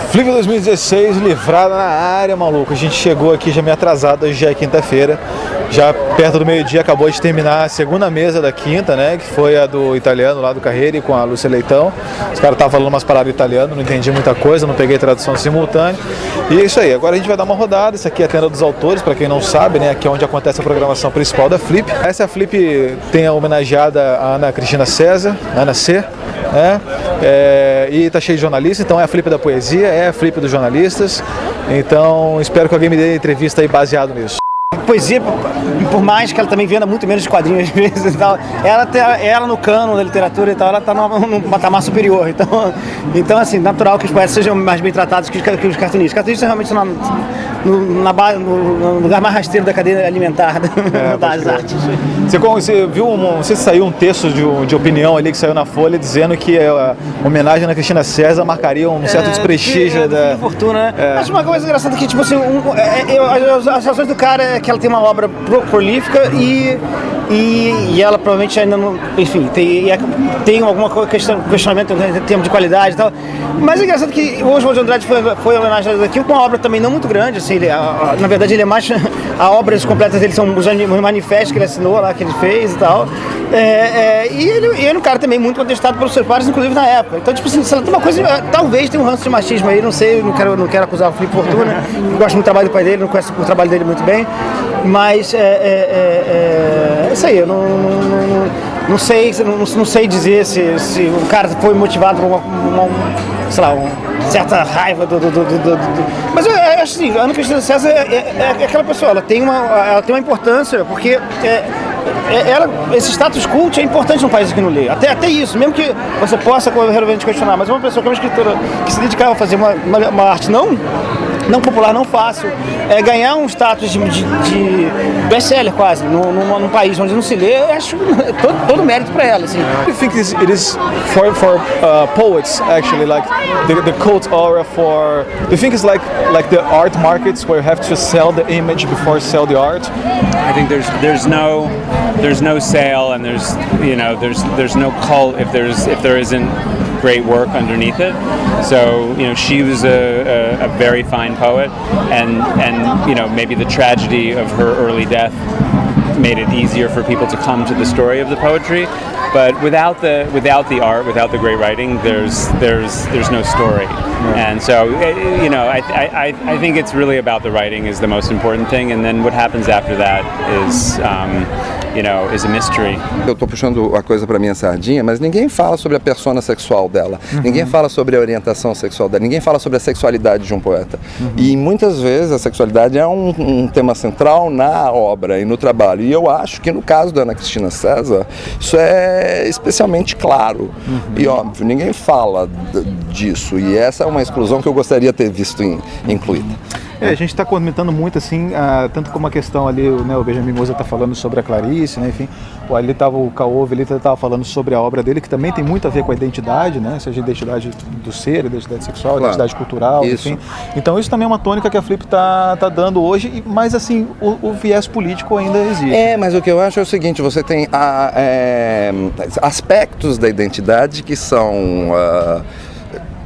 Flip 2016, livrada na área, maluco. A gente chegou aqui já meio atrasado, hoje já é quinta-feira. Já perto do meio-dia acabou de terminar a segunda mesa da quinta, né? Que foi a do italiano lá do Carreira com a Lúcia Leitão. Os caras estavam falando umas palavras italiano, não entendi muita coisa, não peguei tradução simultânea. E é isso aí, agora a gente vai dar uma rodada. Isso aqui é a tenda dos autores, para quem não sabe, né? Aqui é onde acontece a programação principal da Flip. Essa Flip tem a homenageada a Ana Cristina César, Ana C. E tá cheio de jornalistas, então é a Flip da poesia, é a Flip dos jornalistas. Então espero que alguém me dê entrevista aí baseado nisso. Poesia, por mais que ela também venda muito menos de quadrinhos às vezes e tal, ela no cano da literatura e tal, ela está num patamar superior. Então, assim, natural que os poetas sejam mais bem tratados que os cartunistas. Os cartunistas realmente estão no lugar mais rasteiro da cadeia alimentar das artes. Você viu, não sei se saiu um texto de opinião ali que saiu na Folha dizendo que a homenagem à Ana Cristina César marcaria um certo desprestígio da fortuna, né? Acho uma coisa engraçada que, tipo assim, as razões do cara é que ela tem uma obra prolífica e ela provavelmente ainda não, enfim, tem alguma questionamento em termos de qualidade e tal. Mas é engraçado que o Oswald de Andrade foi homenageado aqui com uma obra também não muito grande, assim, na verdade ele é mais, as obras completas dele são os manifestos que ele assinou lá, que ele fez e tal. E ele é um cara também muito contestado pelos seus pares, inclusive na época. Então, tipo assim, se ela tem uma coisa, talvez tenha um ranço de machismo aí, não sei, não quero acusar o Felipe Fortuna, eu gosto muito do trabalho do pai dele, não conheço o trabalho dele muito bem, mas é isso aí, eu não sei dizer se o cara foi motivado por uma certa raiva mas eu acho assim, a Ana Cristina César é aquela pessoa, ela tem uma importância, porque esse status cult é importante num país que não lê. Até isso, mesmo que você possa realmente questionar, mas uma pessoa que é uma escritora que se dedicava a fazer uma arte não popular, não fácil, ganhar um status de best-seller quase, num país onde não se lê, eu acho todo mérito para ela. Assim. I think it is for poets actually, like the cult aura for. Do you think it's like the art markets where you have to sell the image before sell the art? I think there's no sale and there's no cult if there isn't great work underneath it. So she was a very fine poet, and maybe the tragedy of her early death made it easier for people to come to the story of the poetry. But without the art, without the great writing, there's no story. Yeah. And so I think it's really about the writing is the most important thing, and then what happens after that is is a mystery. Eu tô puxando a coisa para minha sardinha, mas ninguém fala sobre a persona sexual dela. Ninguém fala sobre a orientação sexual dela. Ninguém fala sobre a sexualidade de um poeta. E muitas vezes a sexualidade é um tema central na obra e no trabalho. E eu acho que no caso da Ana Cristina César, isso é especialmente claro. E óbvio, ninguém fala disso. E essa é uma exclusão que eu gostaria de ter visto incluída. A gente está comentando muito assim, tanto como a questão ali, né, o Benjamin Moser está falando sobre a Clarice, né, enfim, ali estava o Caove, ele estava falando sobre a obra dele, que também tem muito a ver com a identidade, né, seja a identidade do ser, a identidade sexual, a identidade cultural, isso. Enfim. Então isso também é uma tônica que a Flip está dando hoje, mas assim, o viés político ainda existe. Mas o que eu acho é o seguinte, você tem aspectos da identidade que são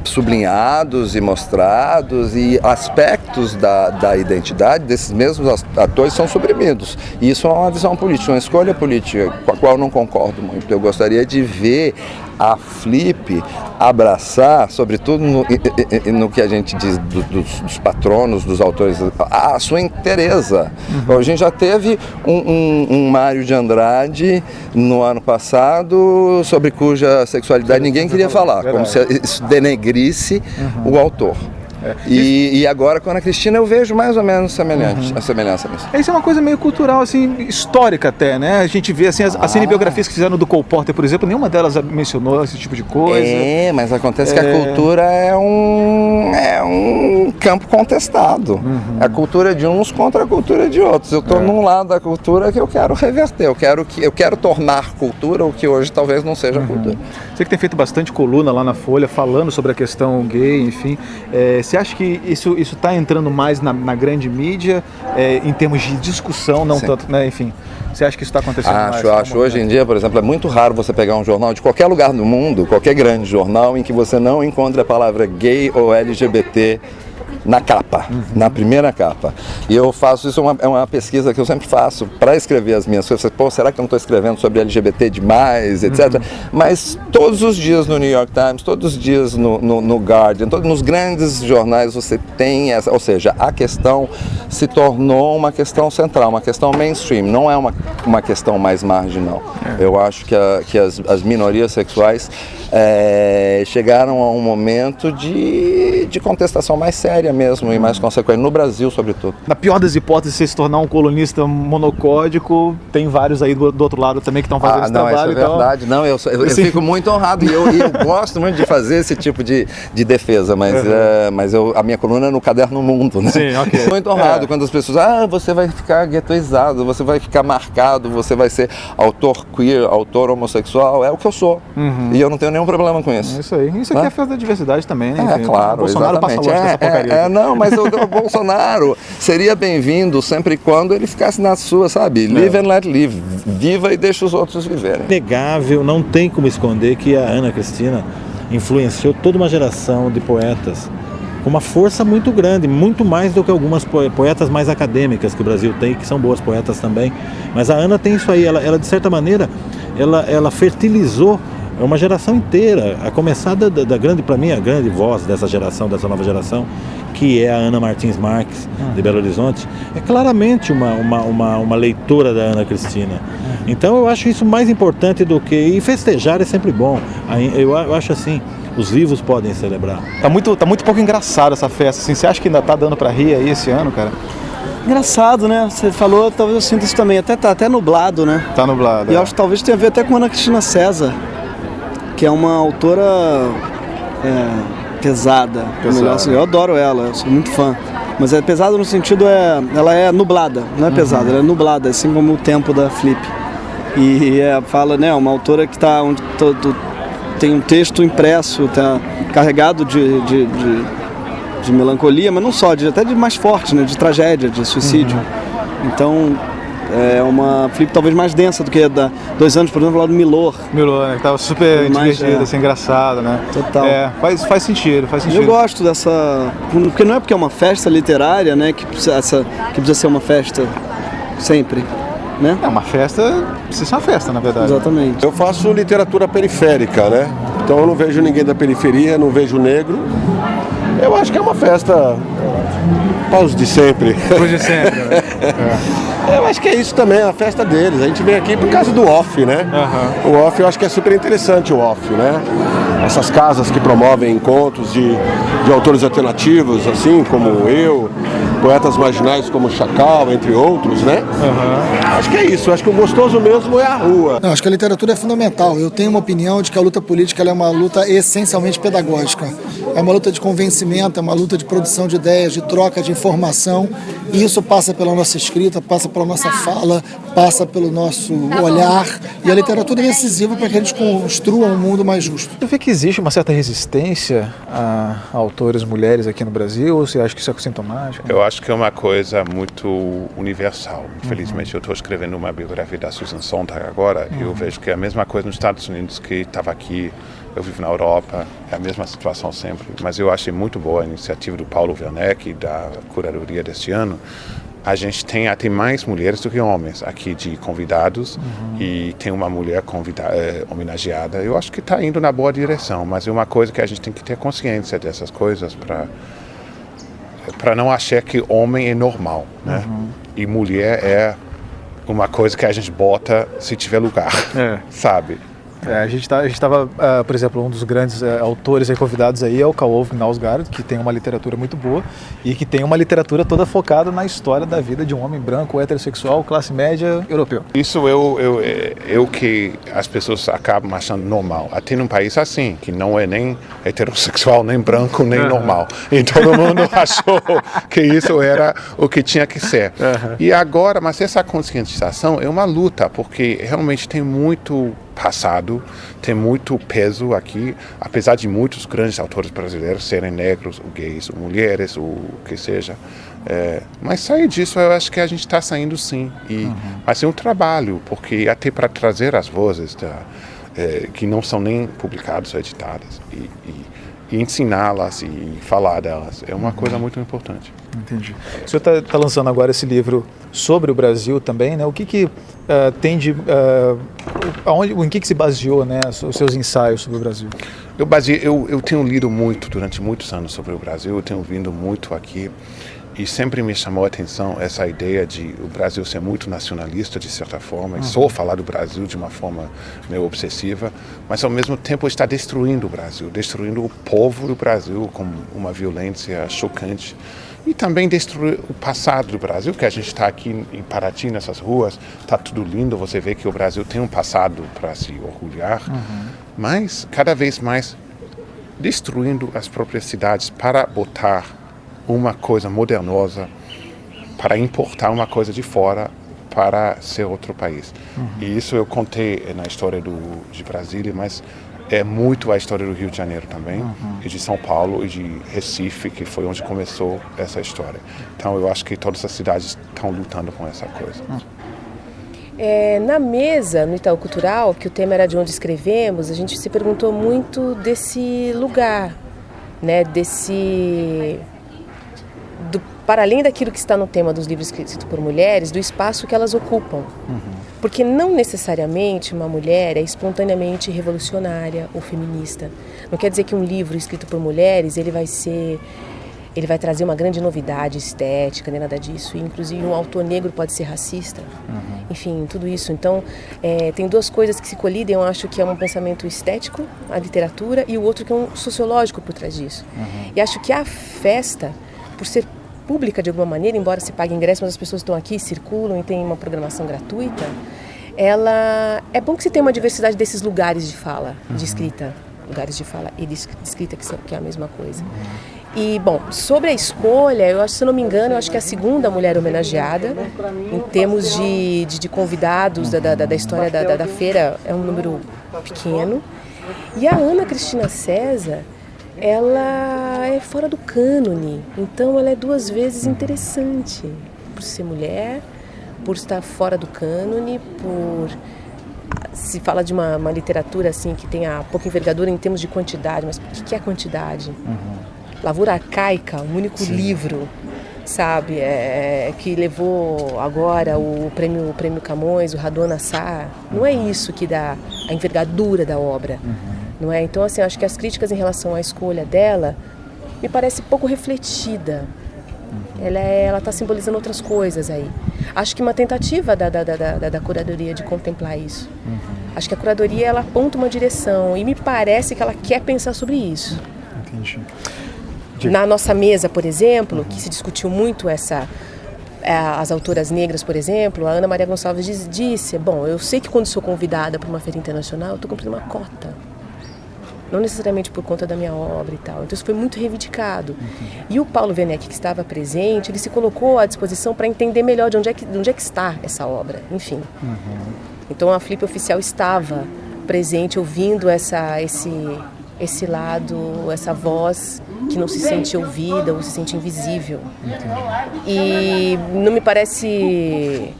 sublinhados e mostrados, e aspectos da identidade desses mesmos atores são suprimidos. E isso é uma visão política, uma escolha política com a qual eu não concordo muito. Eu gostaria de ver a Flip abraçar, sobretudo no que a gente diz dos patronos, dos autores, a sua inteireza. A gente já teve um Mário de Andrade no ano passado, sobre cuja sexualidade ninguém queria falar, como se isso denegrisse o autor. E agora com a Ana Cristina eu vejo mais ou menos a semelhança nisso. Isso é uma coisa meio cultural, assim, histórica até, né? A gente vê assim, as cinebiografias que fizeram do Cole Porter, por exemplo, nenhuma delas mencionou esse tipo de coisa. Mas acontece que a cultura é um campo contestado. A cultura de uns contra a cultura de outros. Eu estou num lado da cultura que eu quero reverter, eu quero tornar cultura o que hoje talvez não seja cultura. Você que tem feito bastante coluna lá na Folha, falando sobre a questão gay, enfim, Você acha que isso está entrando mais na grande mídia, em termos de discussão, não tanto, né? Enfim, você acha que isso está acontecendo mais? Acho. Hoje em dia, por exemplo, é muito raro você pegar um jornal de qualquer lugar do mundo, qualquer grande jornal, em que você não encontra a palavra gay ou LGBT na capa, na primeira capa. E eu faço isso, é uma pesquisa que eu sempre faço para escrever as minhas coisas. Pô, será que eu não estou escrevendo sobre LGBT demais, etc. Mas todos os dias no New York Times, todos os dias no Guardian, nos grandes jornais você tem essa, ou seja, a questão se tornou uma questão central, uma questão mainstream, não é uma questão mais marginal. Eu acho que as minorias sexuais chegaram a um momento de contestação mais séria mesmo e mais consequente, no Brasil sobretudo. Na pior das hipóteses, você se tornar um colunista monocódico, tem vários aí do outro lado também que estão fazendo esse trabalho. Isso é verdade. Não, eu fico muito honrado e eu gosto muito de fazer esse tipo de defesa, mas a minha coluna é no Caderno Mundo, né? Sim, ok. Muito honrado quando as pessoas, você vai ficar guetoizado, você vai ficar marcado, você vai ser autor queer, autor homossexual, é o que eu sou. E eu não tenho nenhum problema com isso. Isso aí. Isso aqui é a festa da diversidade também, né? Enfim, claro, o Bolsonaro passa longe dessa porcaria. Não, mas o Bolsonaro seria bem-vindo sempre e quando ele ficasse na sua, sabe? Live and let live. Viva e deixa os outros viverem. Inegável, não tem como esconder que a Ana Cristina influenciou toda uma geração de poetas com uma força muito grande, muito mais do que algumas poetas mais acadêmicas que o Brasil tem, que são boas poetas também. Mas a Ana tem isso aí, ela de certa maneira, ela fertilizou uma geração inteira, a começar da grande, para mim, a grande voz dessa geração, dessa nova geração, que é a Ana Martins Marques, de Belo Horizonte, é claramente uma leitora da Ana Cristina. Então eu acho isso mais importante do que... E festejar é sempre bom. Eu acho assim, os vivos podem celebrar. Tá muito pouco engraçado essa festa, assim. Você acha que ainda tá dando pra rir aí esse ano, cara? Engraçado, né? Você falou, talvez eu sinta isso também. Tá até nublado, né? Tá nublado. E eu acho que talvez tenha a ver até com a Ana Cristina César, que é uma autora pesada. Melhor, assim, eu adoro ela, eu sou muito fã. Mas é pesada no sentido, ela é nublada, não é pesada, ela é nublada, assim como o tempo da Flip. E fala, né, uma autora que tá onde tem um texto impresso, tá carregado de melancolia, mas não só, até de mais forte, né, de tragédia, de suicídio. Então é uma Flip talvez mais densa do que 2 anos, por exemplo, lá do Milor. Milor, né, que tava super divertido, assim, engraçado, né? Total. Faz sentido. Eu gosto dessa... Porque não é porque é uma festa literária, né, que precisa ser uma festa sempre, né? É uma festa, precisa ser uma festa, na verdade. Exatamente. Eu faço literatura periférica, né? Então eu não vejo ninguém da periferia, não vejo negro. Eu acho que é uma festa paus de sempre. Paus de sempre, né? Eu acho que é isso também, a festa deles. A gente vem aqui por causa do off, né? O off, eu acho que é super interessante o off, né? Essas casas que promovem encontros de autores alternativos, assim como eu, poetas marginais como Chacal, entre outros, né? Acho que é isso, acho que o gostoso mesmo é a rua. Não, acho que a literatura é fundamental. Eu tenho uma opinião de que a luta política ela é uma luta essencialmente pedagógica. É uma luta de convencimento, é uma luta de produção de ideias, de troca de informação. E isso passa pela nossa escrita, passa pela nossa fala, passa pelo nosso olhar. E a literatura é decisiva para que a gente construa um mundo mais justo. Você vê que existe uma certa resistência a autores mulheres aqui no Brasil? Ou você acha que isso é sintomático? Eu acho que é uma coisa muito universal. Infelizmente, eu estou escrevendo uma biografia da Susan Sontag agora e eu vejo que é a mesma coisa nos Estados Unidos que estava aqui. Eu vivo na Europa, é a mesma situação sempre. Mas eu achei muito boa a iniciativa do Paulo Werneck e da curadoria deste ano. A gente tem até mais mulheres do que homens aqui de convidados e tem uma mulher homenageada. Eu acho que está indo na boa direção, mas é uma coisa que a gente tem que ter consciência dessas coisas para não achar que homem é normal, né? E mulher é uma coisa que a gente bota se tiver lugar, sabe? A gente estava, por exemplo, um dos grandes autores aí convidados aí é o Karl Ove Knausgaard, que tem uma literatura muito boa e que tem uma literatura toda focada na história da vida de um homem branco, heterossexual, classe média, europeu. Isso é o que as pessoas acabam achando normal. Até num país assim, que não é nem heterossexual, nem branco, nem normal. E todo mundo achou que isso era o que tinha que ser. E agora, mas essa conscientização é uma luta, porque realmente tem muito passado tem muito peso aqui, apesar de muitos grandes autores brasileiros serem negros, ou gays, ou mulheres, ou o que seja. Mas sair disso, eu acho que a gente está saindo sim. Mas é um trabalho, porque até para trazer as vozes que não são nem publicadas ou editadas e ensiná-las e falar delas é uma coisa muito importante. Entendi. O senhor está lançando agora esse livro sobre o Brasil também, né? O que tem de... em que se baseou, né, os seus ensaios sobre o Brasil? Eu tenho lido muito durante muitos anos sobre o Brasil, eu tenho vindo muito aqui e sempre me chamou a atenção essa ideia de o Brasil ser muito nacionalista de certa forma, e só falar do Brasil de uma forma meio obsessiva, mas ao mesmo tempo está destruindo o Brasil, destruindo o povo do Brasil com uma violência chocante. E também destruir o passado do Brasil, que a gente está aqui em Paraty, nessas ruas, está tudo lindo, você vê que o Brasil tem um passado para se orgulhar, mas cada vez mais destruindo as próprias cidades para botar uma coisa modernosa, para importar uma coisa de fora para ser outro país. E isso eu contei na história de Brasília, mas é muito a história do Rio de Janeiro também, e de São Paulo e de Recife, que foi onde começou essa história. Então eu acho que todas as cidades estão lutando com essa coisa. Na mesa, no Itaú Cultural, que o tema era de onde escrevemos, a gente se perguntou muito desse lugar, né, para além daquilo que está no tema dos livros escritos por mulheres, do espaço que elas ocupam. Porque não necessariamente uma mulher é espontaneamente revolucionária ou feminista. Não quer dizer que um livro escrito por mulheres ele vai trazer uma grande novidade estética, nem nada disso. E, inclusive, um autor negro pode ser racista. Enfim, tudo isso. Então, tem duas coisas que se colidem. Eu acho que é um pensamento estético, a literatura, e o outro que é um sociológico por trás disso. E acho que a festa, por ser pública de alguma maneira, embora se pague ingresso, mas as pessoas estão aqui, circulam e tem uma programação gratuita, é bom que se tenha uma diversidade desses lugares de fala, de escrita, lugares de fala e de escrita que é a mesma coisa. E, bom, sobre a escolha, eu acho, se eu não me engano, eu acho que é a segunda mulher homenageada, em termos de convidados da história da feira, é um número pequeno. E a Ana Cristina César, ela é fora do cânone, então ela é duas vezes interessante, por ser mulher, por estar fora do cânone, se fala de uma literatura assim que tenha pouca envergadura em termos de quantidade, mas o que é quantidade? Lavura Arcaica, um único livro, sabe, que levou agora o prêmio Camões, o Radon Assar, não é isso que dá a envergadura da obra. Não é? Então, assim, acho que as críticas em relação à escolha dela me parece pouco refletida. Ela está simbolizando outras coisas aí. Acho que uma tentativa da curadoria de contemplar isso. Acho que a curadoria ela aponta uma direção e me parece que ela quer pensar sobre isso. Entendi. Na nossa mesa, por exemplo, que se discutiu muito as autoras negras, por exemplo, a Ana Maria Gonçalves disse, bom, eu sei que quando sou convidada para uma feira internacional, eu estou cumprindo uma cota. Não necessariamente por conta da minha obra e tal. Então isso foi muito reivindicado. E o Paulo Werneck, que estava presente, ele se colocou à disposição para entender melhor de onde é que está essa obra, enfim. Então a Flip Oficial estava presente, ouvindo esse lado, essa voz que não se sente ouvida ou se sente invisível. E não me parece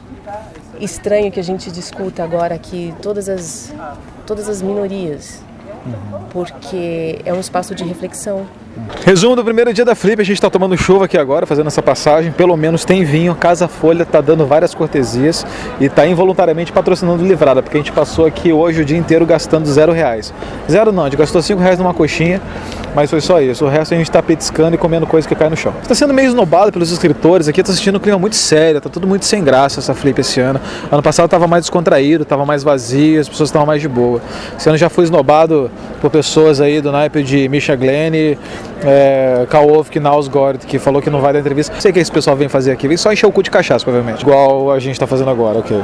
estranho que a gente discuta agora aqui todas as minorias, porque é um espaço de reflexão. Resumo do primeiro dia da Flip, a gente está tomando chuva aqui agora, fazendo essa passagem, pelo menos tem vinho, Casa Folha está dando várias cortesias e está involuntariamente patrocinando Livrada, porque a gente passou aqui hoje o dia inteiro gastando R$0. Zero não, a gente gastou R$5 numa coxinha, mas foi só isso, o resto a gente está petiscando e comendo coisa que cai no chão. Está sendo meio esnobado pelos escritores aqui, está assistindo um clima muito sério, está tudo muito sem graça essa Flip esse ano. Ano passado estava mais descontraído, estava mais vazio, as pessoas estavam mais de boa. Esse ano já foi esnobado por pessoas aí do naipe de Misha Glenn, Kaovk, Nausgård, que falou que não vai dar entrevista. Não sei o que esse pessoal vem fazer aqui, vem só encher o cu de cachaça, provavelmente. Igual a gente tá fazendo agora, ok.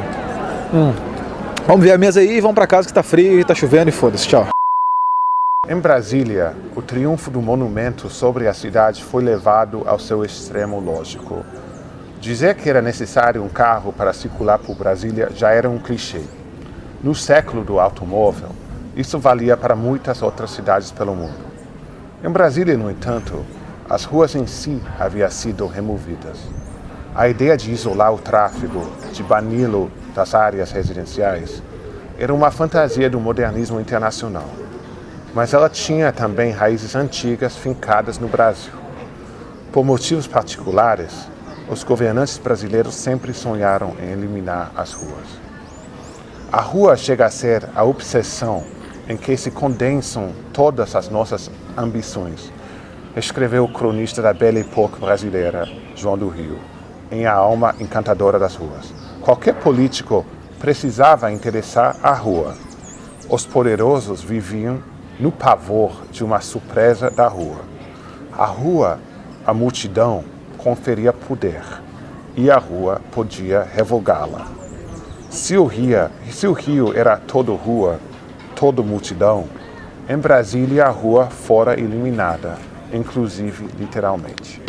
Vamos ver a mesa aí e vamos pra casa que tá frio e tá chovendo e foda-se, tchau. Em Brasília, o triunfo do monumento sobre a cidade foi levado ao seu extremo lógico. Dizer que era necessário um carro para circular por Brasília já era um clichê. No século do automóvel, isso valia para muitas outras cidades pelo mundo. Em Brasília, no entanto, as ruas em si haviam sido removidas. A ideia de isolar o tráfego, de bani-lo das áreas residenciais, era uma fantasia do modernismo internacional. Mas ela tinha também raízes antigas fincadas no Brasil. Por motivos particulares, os governantes brasileiros sempre sonharam em eliminar as ruas. A rua chega a ser a obsessão em que se condensam todas as nossas ambições, escreveu o cronista da Belle Époque brasileira, João do Rio, em A Alma Encantadora das Ruas. Qualquer político precisava interessar a rua. Os poderosos viviam no pavor de uma surpresa da rua. A rua, a multidão, conferia poder, e a rua podia revogá-la. Se o Rio era todo rua, todo multidão, em Brasília a rua fora eliminada, inclusive literalmente.